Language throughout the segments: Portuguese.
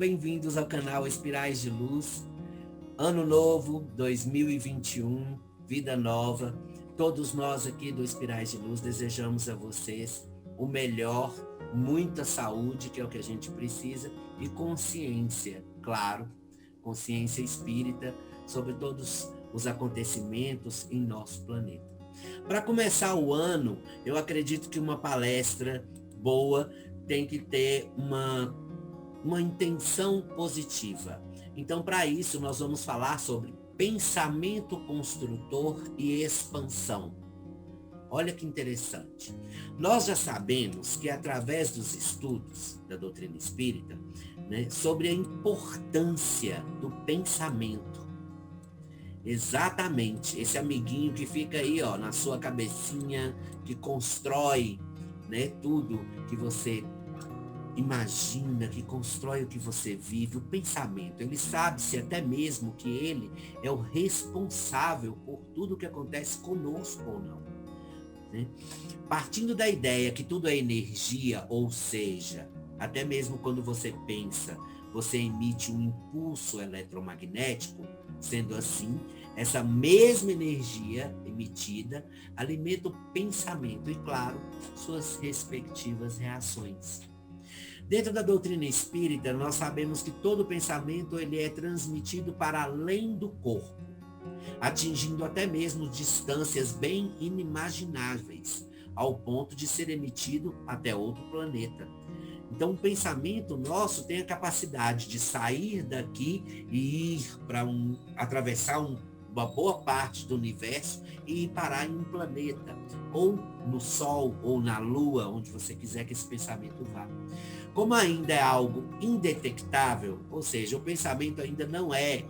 bem-vindos ao canal Espirais de Luz. Ano novo, 2021, vida nova. Todos nós aqui do Espirais de Luz desejamos a vocês o melhor, muita saúde, que é o que a gente precisa, e consciência, claro, consciência espírita sobre todos os acontecimentos em nosso planeta. Para começar o ano, eu acredito que uma palestra boa tem que ter uma intenção positiva. Então, para isso, nós vamos falar sobre pensamento construtor e expansão. Olha que interessante. Nós já sabemos que, através dos estudos da doutrina espírita, sobre a importância do pensamento. Exatamente, esse amiguinho que fica aí, na sua cabecinha, que constrói, tudo que você imagina, que constrói o que você vive, o pensamento. Ele sabe-se até mesmo que ele é o responsável por tudo que acontece conosco ou não. Partindo da ideia que tudo é energia, ou seja, até mesmo quando você pensa, você emite um impulso eletromagnético. Sendo assim, essa mesma energia emitida alimenta o pensamento e, claro, suas respectivas reações. Dentro da doutrina espírita, nós sabemos que todo pensamento ele é transmitido para além do corpo, atingindo até mesmo distâncias bem inimagináveis, ao ponto de ser emitido até outro planeta. Então, o pensamento nosso tem a capacidade de sair daqui e ir para atravessar uma boa parte do universo e ir parar em um planeta, ou no Sol, ou na Lua, onde você quiser que esse pensamento vá. Como ainda é algo indetectável, ou seja, o pensamento ainda não é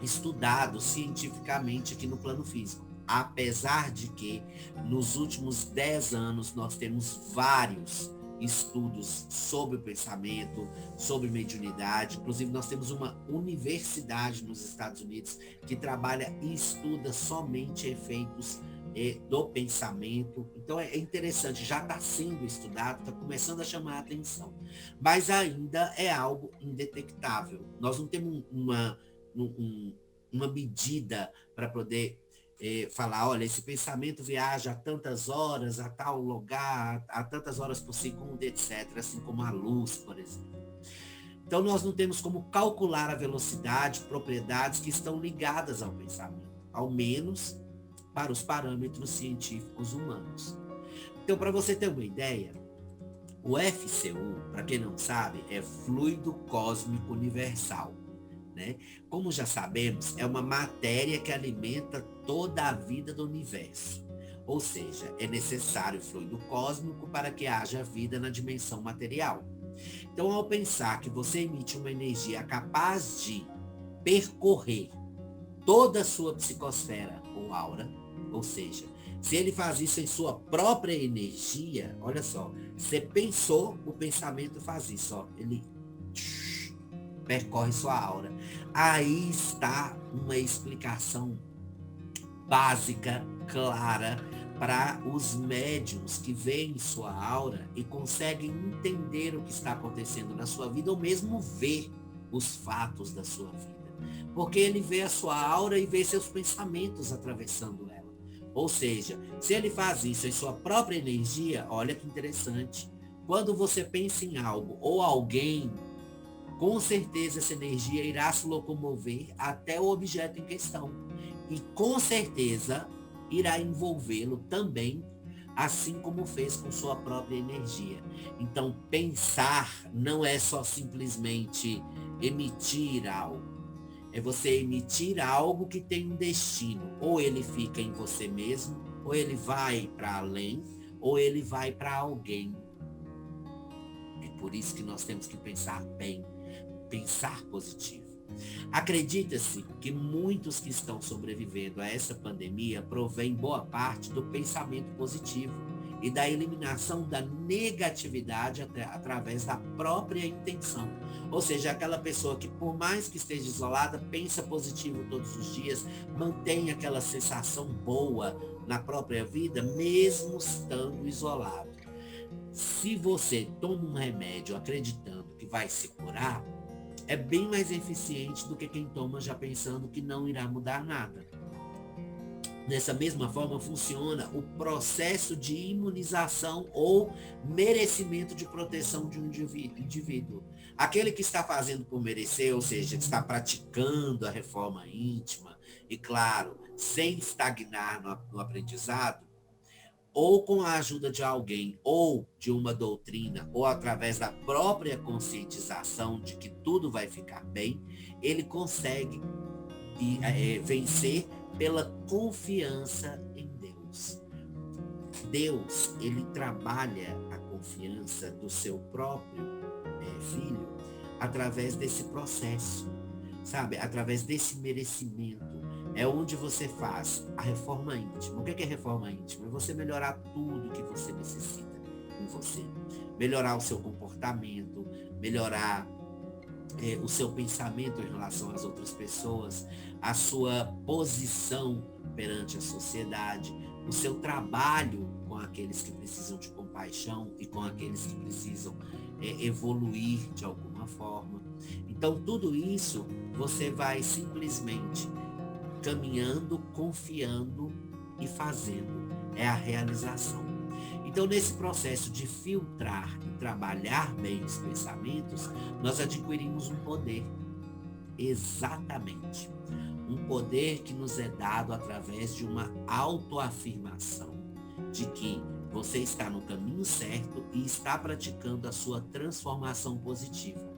estudado cientificamente aqui no plano físico. Apesar de que, nos últimos 10 anos, nós temos vários estudos sobre o pensamento, sobre mediunidade. Inclusive, nós temos uma universidade nos Estados Unidos que trabalha e estuda somente efeitos do pensamento. Então, é interessante, já está sendo estudado, está começando a chamar a atenção. Mas ainda é algo indetectável. Nós não temos uma medida para poder falar, olha, esse pensamento viaja a tantas horas, a tal lugar, a tantas horas por segundo, etc., assim como a luz, por exemplo. Então, nós não temos como calcular a velocidade, propriedades que estão ligadas ao pensamento, ao menos para os parâmetros científicos humanos. Então, para você ter uma ideia, o FCU, para quem não sabe, é Fluido Cósmico Universal. Como já sabemos, é uma matéria que alimenta toda a vida do universo. Ou seja, é necessário fluido cósmico para que haja vida na dimensão material. Então, ao pensar que você emite uma energia capaz de percorrer toda a sua psicosfera ou aura, ou seja, se ele faz isso em sua própria energia, olha só, você pensou, o pensamento faz isso, ele percorre sua aura. Aí está uma explicação básica, clara, para os médiuns que veem sua aura e conseguem entender o que está acontecendo na sua vida, ou mesmo ver os fatos da sua vida. Porque ele vê a sua aura e vê seus pensamentos atravessando ela. Ou seja, se ele faz isso em sua própria energia, olha que interessante. Quando você pensa em algo ou alguém, com certeza essa energia irá se locomover até o objeto em questão. E com certeza irá envolvê-lo também, assim como fez com sua própria energia. Então, pensar não é só simplesmente emitir algo. É você emitir algo que tem um destino. Ou ele fica em você mesmo, ou ele vai para além, ou ele vai para alguém. É por isso que nós temos que pensar bem. Pensar positivo. Acredita-se que muitos que estão sobrevivendo a essa pandemia provém boa parte do pensamento positivo e da eliminação da negatividade através da própria intenção. Ou seja, aquela pessoa que, por mais que esteja isolada, pensa positivo todos os dias, mantém aquela sensação boa na própria vida, mesmo estando isolado. Se você toma um remédio acreditando que vai se curar, é bem mais eficiente do que quem toma já pensando que não irá mudar nada. Dessa mesma forma funciona o processo de imunização ou merecimento de proteção de um indivíduo. Aquele que está fazendo por merecer, ou seja, que está praticando a reforma íntima, e claro, sem estagnar no aprendizado, ou com a ajuda de alguém, ou de uma doutrina, ou através da própria conscientização de que tudo vai ficar bem, ele consegue vencer pela confiança em Deus. Deus, ele trabalha a confiança do seu próprio filho através desse processo, sabe? Através desse merecimento. É onde você faz a reforma íntima. O que é reforma íntima? É você melhorar tudo que você necessita em você. Melhorar o seu comportamento, melhorar o seu pensamento em relação às outras pessoas, a sua posição perante a sociedade, o seu trabalho com aqueles que precisam de compaixão e com aqueles que precisam evoluir de alguma forma. Então, tudo isso você vai simplesmente caminhando, confiando e fazendo. É a realização. Então, nesse processo de filtrar e trabalhar bem os pensamentos, nós adquirimos um poder. Exatamente. Um poder que nos é dado através de uma autoafirmação de que você está no caminho certo e está praticando a sua transformação positiva.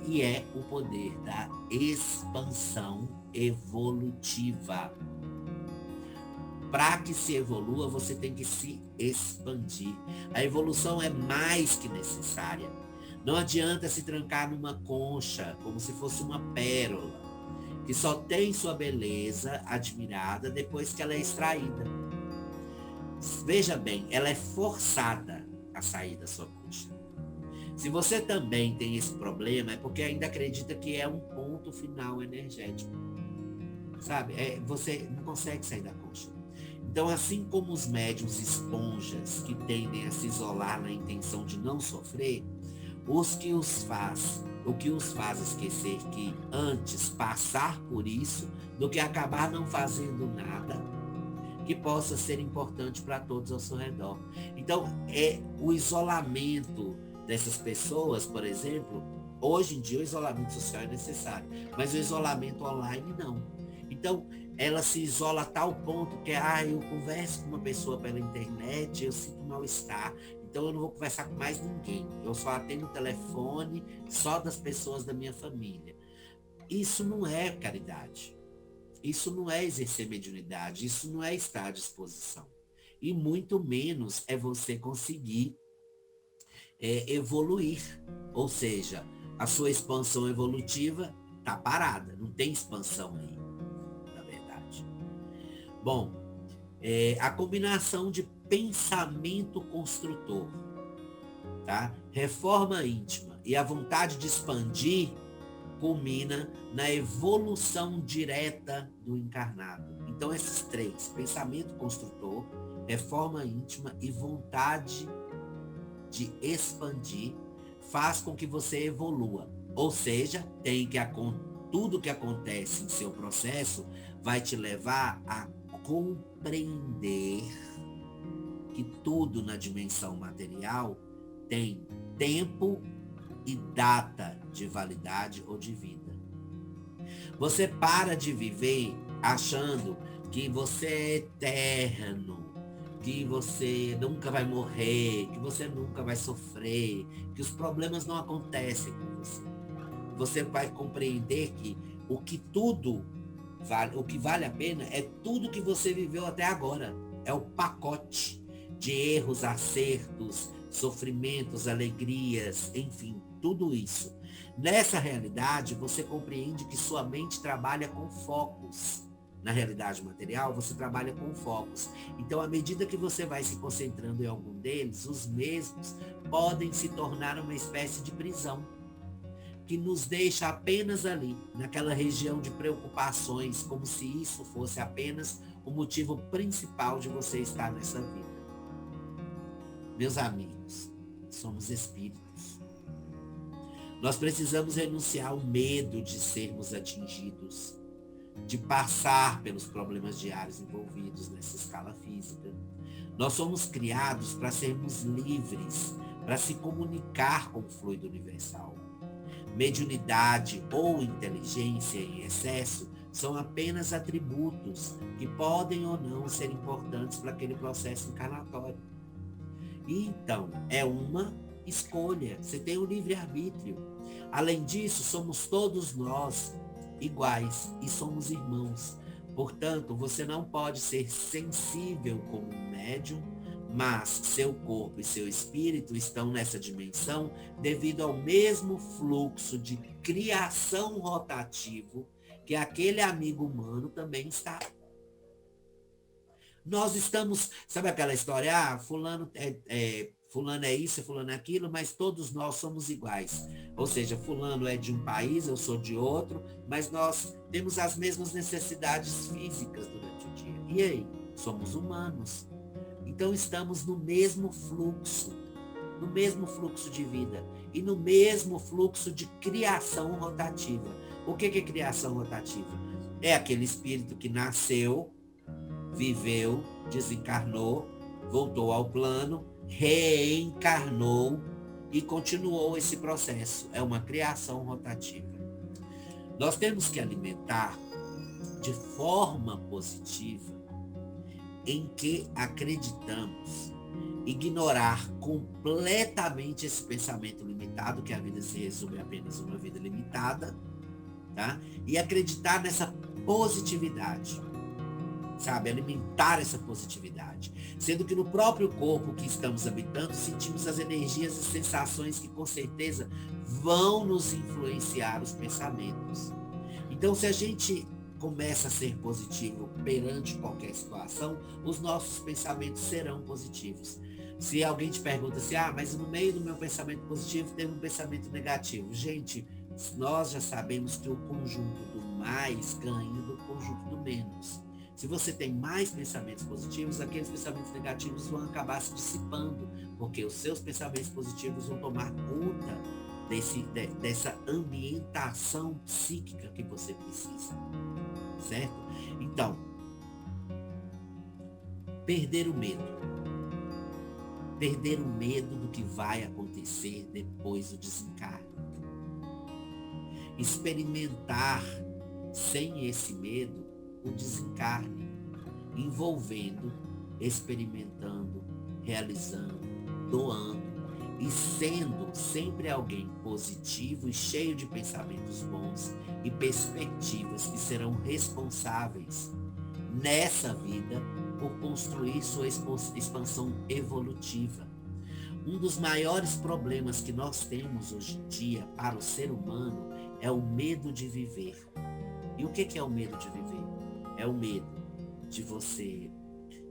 E é o poder da expansão evolutiva. Para que se evolua, você tem que se expandir. A evolução é mais que necessária. Não adianta se trancar numa concha, como se fosse uma pérola, que só tem sua beleza admirada depois que ela é extraída. Veja bem, ela é forçada a sair da sua concha. Se você também tem esse problema, é porque ainda acredita que é um ponto final energético. Sabe? Você não consegue sair da concha. Então, assim como os médiuns esponjas que tendem a se isolar na intenção de não sofrer, o que os faz esquecer que antes passar por isso do que acabar não fazendo nada que possa ser importante para todos ao seu redor. Então, o isolamento dessas pessoas, por exemplo, hoje em dia o isolamento social é necessário, mas o isolamento online não. Então, ela se isola a tal ponto que eu converso com uma pessoa pela internet, eu sinto mal-estar, então eu não vou conversar com mais ninguém. Eu só atendo o telefone só das pessoas da minha família. Isso não é caridade. Isso não é exercer mediunidade. Isso não é estar à disposição. E muito menos é você conseguir evoluir. Ou seja, a sua expansão evolutiva está parada. Não tem expansão aí. Bom, a combinação de pensamento construtor, tá? Reforma íntima e a vontade de expandir culmina na evolução direta do encarnado. Então, esses três, pensamento construtor, reforma íntima e vontade de expandir, faz com que você evolua. Ou seja, tudo que acontece em seu processo vai te levar a compreender que tudo na dimensão material tem tempo e data de validade ou de vida. Você para de viver achando que você é eterno, que você nunca vai morrer, que você nunca vai sofrer, que os problemas não acontecem com você. Você vai compreender que o que vale a pena é tudo que você viveu até agora. É o pacote de erros, acertos, sofrimentos, alegrias, enfim, tudo isso. Nessa realidade, você compreende que sua mente trabalha com focos. Na realidade material, você trabalha com focos. Então, à medida que você vai se concentrando em algum deles, os mesmos podem se tornar uma espécie de prisão, que nos deixa apenas ali, naquela região de preocupações, como se isso fosse apenas o motivo principal de você estar nessa vida. Meus amigos, somos espíritos. Nós precisamos renunciar ao medo de sermos atingidos, de passar pelos problemas diários envolvidos nessa escala física. Nós somos criados para sermos livres, para se comunicar com o fluido universal. Mediunidade ou inteligência em excesso são apenas atributos que podem ou não ser importantes para aquele processo encarnatório. E então, é uma escolha, você tem o livre-arbítrio. Além disso, somos todos nós iguais e somos irmãos. Portanto, você não pode ser sensível como um médium, mas seu corpo e seu espírito estão nessa dimensão devido ao mesmo fluxo de criação rotativo que aquele amigo humano também está. Nós estamos, sabe aquela história, fulano é isso, fulano é aquilo, mas todos nós somos iguais. Ou seja, fulano é de um país, eu sou de outro, mas nós temos as mesmas necessidades físicas durante o dia. E aí? Somos humanos. Então estamos no mesmo fluxo de vida e no mesmo fluxo de criação rotativa. O que é criação rotativa? É aquele espírito que nasceu, viveu, desencarnou, voltou ao plano, reencarnou e continuou esse processo. É uma criação rotativa. Nós temos que alimentar de forma positiva em que acreditamos, ignorar completamente esse pensamento limitado, que a vida se resume a apenas uma vida limitada, tá? E acreditar nessa positividade, sabe? Alimentar essa positividade. Sendo que no próprio corpo que estamos habitando, sentimos as energias e sensações que com certeza vão nos influenciar os pensamentos. Então, se a gente começa a ser positivo perante qualquer situação, os nossos pensamentos serão positivos. Se alguém te pergunta assim, mas no meio do meu pensamento positivo tem um pensamento negativo. Gente, nós já sabemos que o conjunto do mais ganha do conjunto do menos. Se você tem mais pensamentos positivos, aqueles pensamentos negativos vão acabar se dissipando, porque os seus pensamentos positivos vão tomar conta dessa ambientação psíquica que você precisa. Certo? Então, perder o medo. Perder o medo do que vai acontecer depois do desencarne. Experimentar sem esse medo o desencarne, envolvendo, experimentando, realizando, doando e sendo sempre alguém positivo e cheio de pensamentos bons e perspectivas que serão responsáveis nessa vida por construir sua expansão evolutiva. Um dos maiores problemas que nós temos hoje em dia para o ser humano é o medo de viver. E o que é o medo de viver? É o medo de você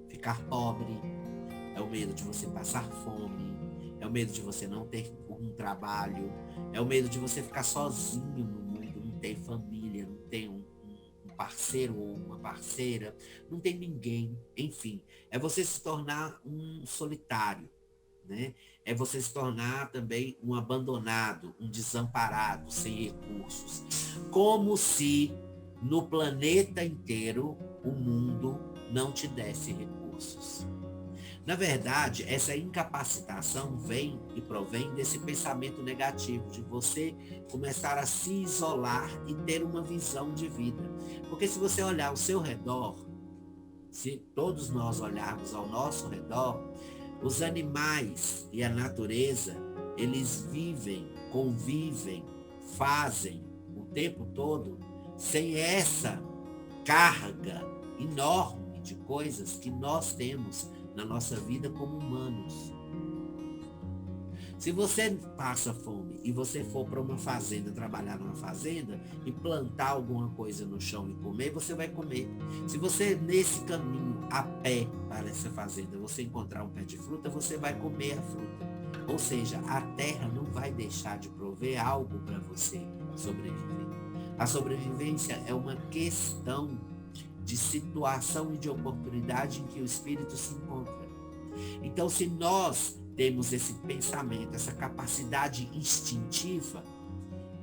ficar pobre, é o medo de você passar fome, é o medo de você não ter um trabalho, é o medo de você ficar sozinho no mundo, não ter família, não ter um parceiro ou uma parceira, não tem ninguém, enfim. É você se tornar um solitário, né? É você se tornar também um abandonado, um desamparado, sem recursos. Como se no planeta inteiro o mundo não te desse recursos. Na verdade, essa incapacitação vem e provém desse pensamento negativo, de você começar a se isolar e ter uma visão de vida. Porque se você olhar ao seu redor, se todos nós olharmos ao nosso redor, os animais e a natureza, eles vivem, convivem, fazem o tempo todo sem essa carga enorme de coisas que nós temos na nossa vida como humanos. Se você passa fome e você for para uma fazenda, trabalhar numa fazenda e plantar alguma coisa no chão e comer, você vai comer. Se você, nesse caminho, a pé para essa fazenda, você encontrar um pé de fruta, você vai comer a fruta. Ou seja, a terra não vai deixar de prover algo para você sobreviver. A sobrevivência é uma questão de situação e de oportunidade em que o espírito se encontra. Então, se nós temos esse pensamento, essa capacidade instintiva,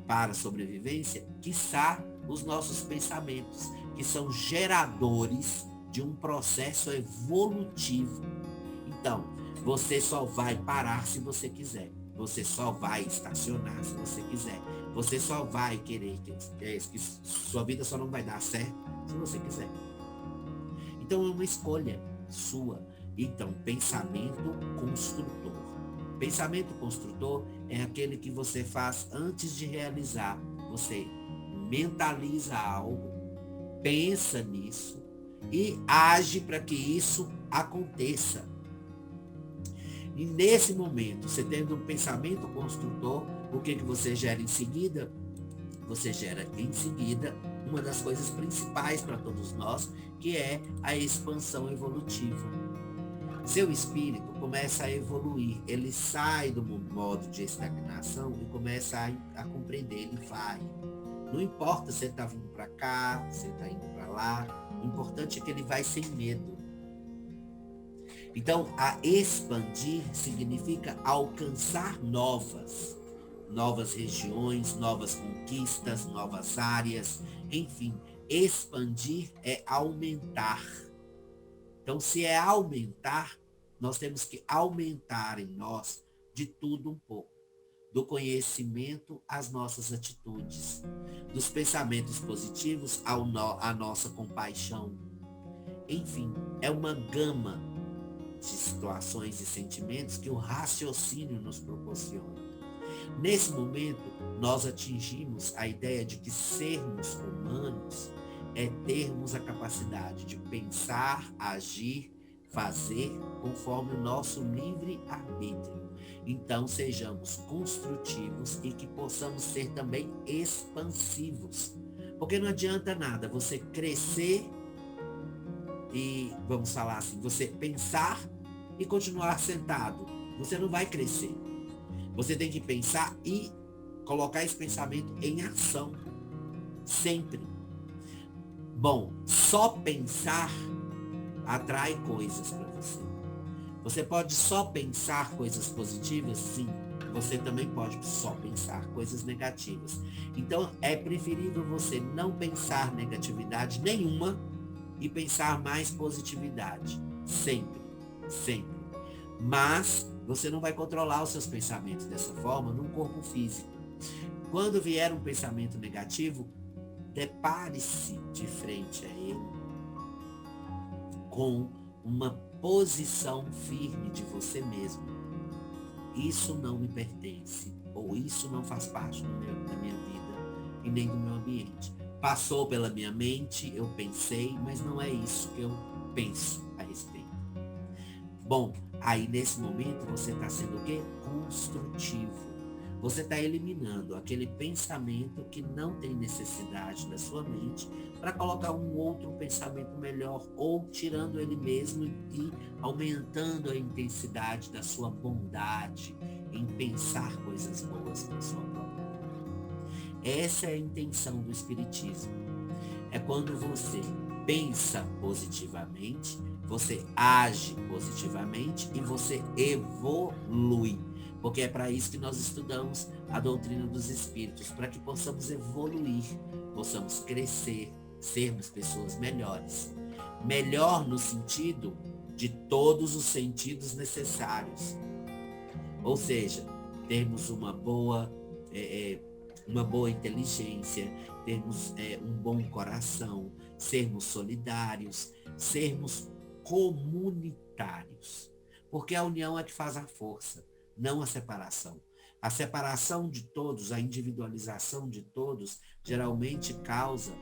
para a sobrevivência, quiçá os nossos pensamentos, que são geradores de um processo evolutivo. Então, você só vai parar se você quiser. Você só vai estacionar se você quiser. Você só vai querer que sua vida só não vai dar certo se você quiser. Então, é uma escolha sua. Então, pensamento construtor. Pensamento construtor é aquele que você faz antes de realizar. Você mentaliza algo, pensa nisso e age para que isso aconteça. E nesse momento, você tendo um pensamento construtor, o que você gera em seguida? Você gera em seguida uma das coisas principais para todos nós, que é a expansão evolutiva. Seu espírito começa a evoluir, ele sai do modo de estagnação e começa a compreender, ele vai. Não importa se ele está vindo para cá, se ele está indo para lá, o importante é que ele vai sem medo. Então, a expandir significa alcançar novas regiões, novas conquistas, novas áreas, enfim, expandir é aumentar. Então, se é aumentar, nós temos que aumentar em nós de tudo um pouco. Do conhecimento às nossas atitudes, dos pensamentos positivos à nossa compaixão. Enfim, é uma gama de situações e sentimentos que o raciocínio nos proporciona. Nesse momento, nós atingimos a ideia de que sermos humanos é termos a capacidade de pensar, agir, fazer conforme o nosso livre arbítrio. Então, sejamos construtivos e que possamos ser também expansivos. Porque não adianta nada você crescer e, vamos falar assim, você pensar e continuar sentado. Você não vai crescer. Você tem que pensar e colocar esse pensamento em ação. Sempre. Bom, só pensar atrai coisas para você. Você pode só pensar coisas positivas? Sim. Você também pode só pensar coisas negativas. Então, é preferível você não pensar negatividade nenhuma e pensar mais positividade. Sempre. Sempre. Mas você não vai controlar os seus pensamentos dessa forma num corpo físico. Quando vier um pensamento negativo, depare-se de frente a ele com uma posição firme de você mesmo. Isso não me pertence, ou isso não faz parte da minha vida e nem do meu ambiente. Passou pela minha mente, eu pensei, mas não é isso que eu penso a respeito. Bom, aí nesse momento você está sendo o quê? Construtivo. Você está eliminando aquele pensamento que não tem necessidade da sua mente para colocar um outro pensamento melhor, ou tirando ele mesmo e aumentando a intensidade da sua bondade em pensar coisas boas para a sua própria vida. Essa é a intenção do Espiritismo. É quando você pensa positivamente, você age positivamente e você evolui. Porque é para isso que nós estudamos a doutrina dos espíritos, para que possamos evoluir, possamos crescer, sermos pessoas melhores. Melhor no sentido de todos os sentidos necessários. Ou seja, termos uma boa inteligência, termos um bom coração, sermos solidários, sermos comunitários. Porque a união é que faz a força, não a separação. A separação de todos, a individualização de todos, geralmente causa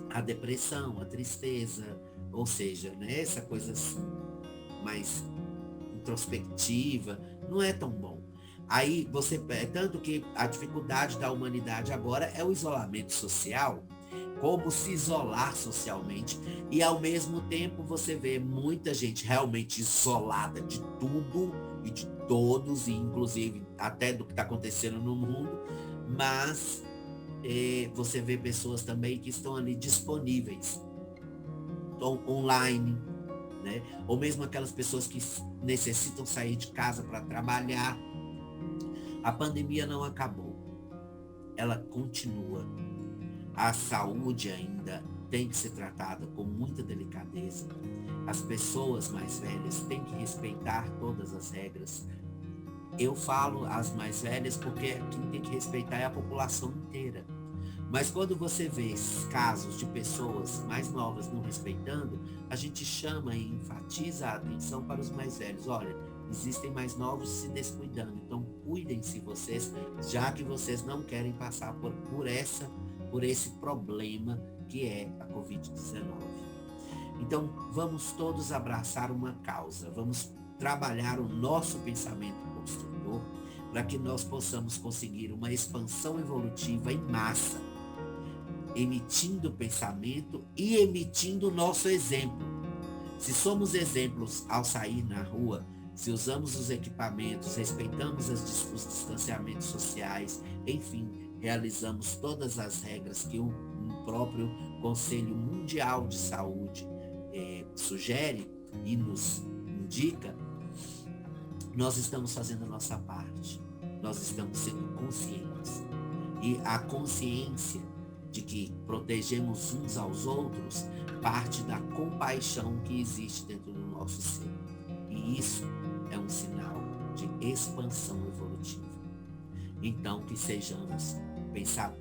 a depressão, a tristeza, ou seja, né, essa coisa assim, mais introspectiva, não é tão bom. Aí tanto que a dificuldade da humanidade agora é o isolamento social, como se isolar socialmente, e ao mesmo tempo você vê muita gente realmente isolada de tudo e de todos, e inclusive até do que está acontecendo no mundo, mas você vê pessoas também que estão ali disponíveis, online, né? Ou mesmo aquelas pessoas que necessitam sair de casa para trabalhar. A pandemia não acabou. ela continua. A saúde ainda tem que ser tratada com muita delicadeza. As pessoas mais velhas têm que respeitar todas as regras. Eu falo as mais velhas porque quem tem que respeitar é a população inteira. Mas quando você vê casos de pessoas mais novas não respeitando, a gente chama e enfatiza a atenção para os mais velhos. Olha, existem mais novos se descuidando, então cuidem-se vocês, já que vocês não querem passar por esse problema que é a Covid-19. Então, vamos todos abraçar uma causa, vamos trabalhar o nosso pensamento construtor para que nós possamos conseguir uma expansão evolutiva em massa, emitindo pensamento e emitindo o nosso exemplo. Se somos exemplos ao sair na rua, se usamos os equipamentos, respeitamos os distanciamentos sociais, enfim, realizamos todas as regras que o próprio Conselho Mundial de Saúde sugere e nos indica, nós estamos fazendo a nossa parte, nós estamos sendo conscientes. E a consciência de que protegemos uns aos outros parte da compaixão que existe dentro do nosso ser. E isso é um sinal de expansão evolutiva. Então, que sejamos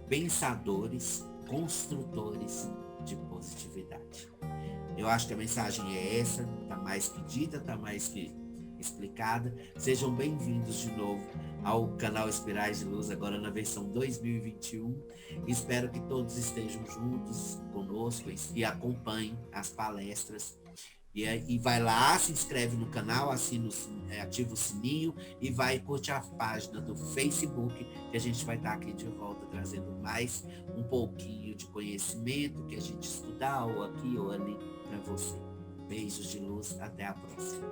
pensadores, construtores de positividade. Eu acho que a mensagem é essa, está mais que dita, está mais que explicada. Sejam bem-vindos de novo ao canal Espirais de Luz, agora na versão 2021. Espero que todos estejam juntos conosco e acompanhem as palestras. E vai lá, se inscreve no canal, ativa o sininho e vai curtir a página do Facebook, que a gente vai estar aqui de volta trazendo mais um pouquinho de conhecimento que a gente estudar ou aqui ou ali para você. Beijos de luz, até a próxima.